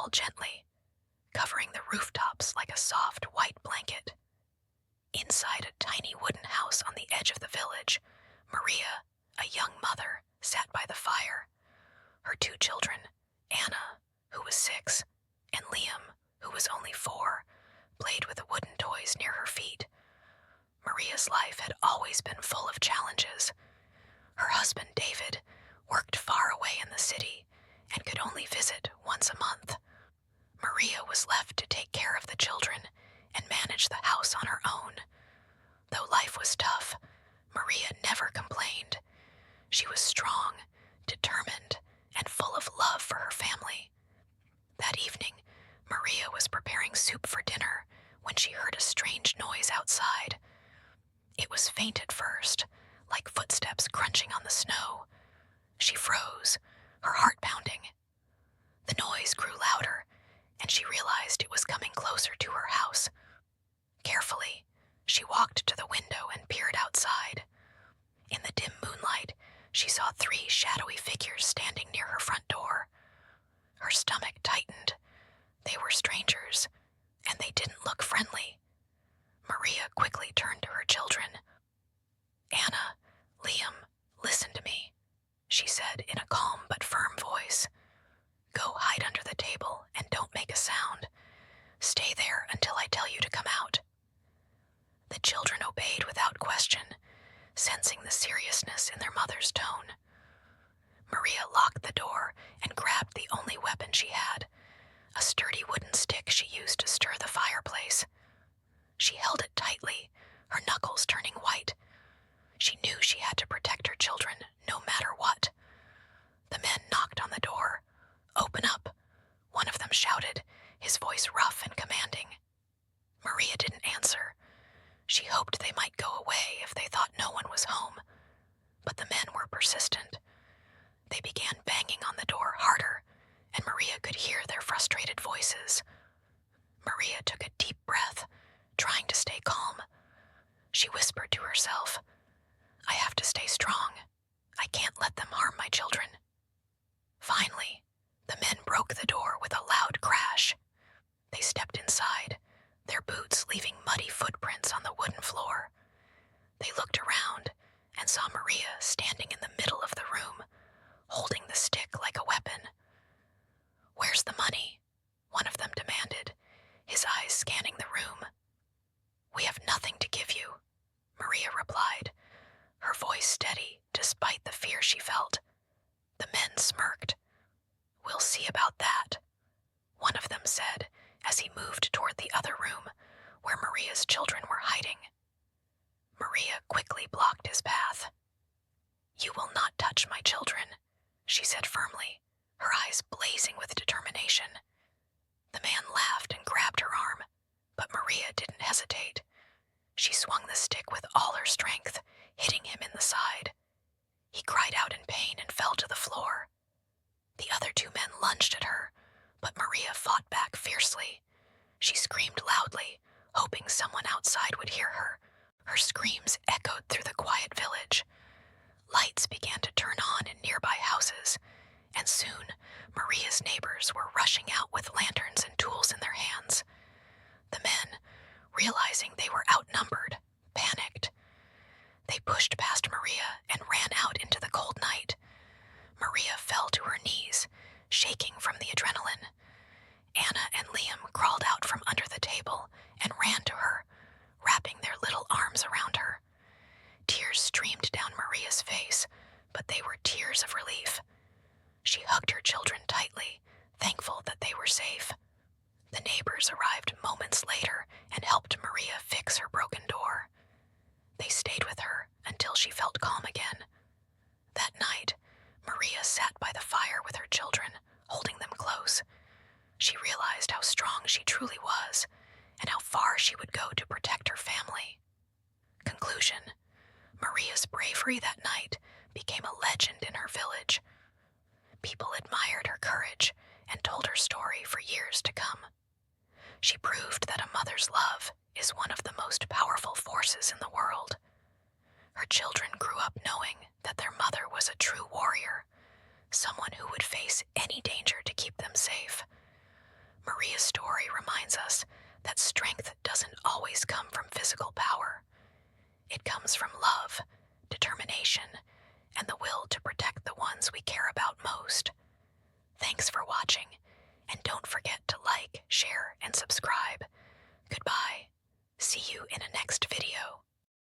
fell gently, covering the rooftops like a soft white blanket. Inside a tiny wooden house on the edge of the village, Maria, a young mother, sat by the fire. Her two children, Anna, who was 6, and Liam, who was only 4, played with the wooden toys near her feet. Maria's life had always been full of challenges. Her husband, David, worked far away in the city and could only visit once a month. Maria was left to take care of the children and manage the house on her own. Though life was tough, Maria never complained. She was strong, determined, and full of love for her family. That evening, Maria was preparing soup for dinner when she heard a strange noise outside. It was faint at first, like footsteps crunching on the snow. She froze, her heart pounding. The noise grew louder, and she realized it was coming closer to her house. Carefully, she walked to the window and peered outside. In the dim moonlight, she saw 3 shadowy figures standing near her front door. Her stomach tightened. They were strangers, and they didn't look friendly. Maria quickly turned to her children. "Anna, Liam, listen to me," she said in a calm but firm voice. "Go hide under the table and don't make a sound. Stay there until I tell you to come out." The children obeyed without question, sensing the seriousness in their mother's tone. Maria locked the door and grabbed the only weapon she had, a sturdy wooden stick she used to stir the fireplace. She held it tightly, her knuckles turning white. She knew she had to protect her children, no matter what. The men knocked on the door. "Open up," one of them shouted, his voice rough and commanding. Maria didn't answer. She hoped they might go away if they thought no one was home. But the men were persistent. They began banging on the door harder, and Maria could hear their frustrated voices. Maria took a deep breath, trying to stay calm. She whispered to herself, "I have to stay strong. I can't let them harm my children." Finally, the men broke the door with a loud crash. They stepped inside, their boots leaving muddy footprints on the wooden floor. They looked around and saw Maria standing in the middle of the room, holding the stick like a weapon. "Where's the money?" one of them demanded, his eyes scanning the room. "We have nothing to give you," Maria replied, her voice steady despite the fear she felt. The men smirked. "We'll see about that," one of them said as he moved toward the other room where Maria's children were hiding. Maria quickly blocked his path. "You will not touch my children," she said firmly, her eyes blazing with determination. The man laughed and grabbed her arm, but Maria didn't hesitate. She swung the stick with all her strength, hitting him in the side. He cried out in pain and fell to the floor. The other 2 men lunged at her, but Maria fought back fiercely. She screamed loudly, hoping someone outside would hear her. Her screams echoed through the quiet village. Lights began to turn on in nearby houses, and soon Maria's neighbors were rushing out with lanterns and tools in their hands. The men, realizing they were outnumbered, panicked. They pushed past Maria and ran out into the cold night. Maria fell to her knees, shaking from the adrenaline. Anna and Liam crawled out from under the table and ran to her, wrapping their little arms around her. Tears streamed down Maria's face, but they were tears of relief. She hugged her children tightly, thankful that they were safe. The neighbors arrived moments later and helped Maria fix her broken door. They stayed with her until she felt calm again. That night, Maria sat by the fire with her children, holding them close. She realized how strong she truly was and how far she would go to protect her family. Conclusion: Maria's bravery that night became a legend in her village. People admired her courage and told her story for years to come. She proved that a mother's love is one of the most powerful forces in the world. Her children grew up knowing that their mother was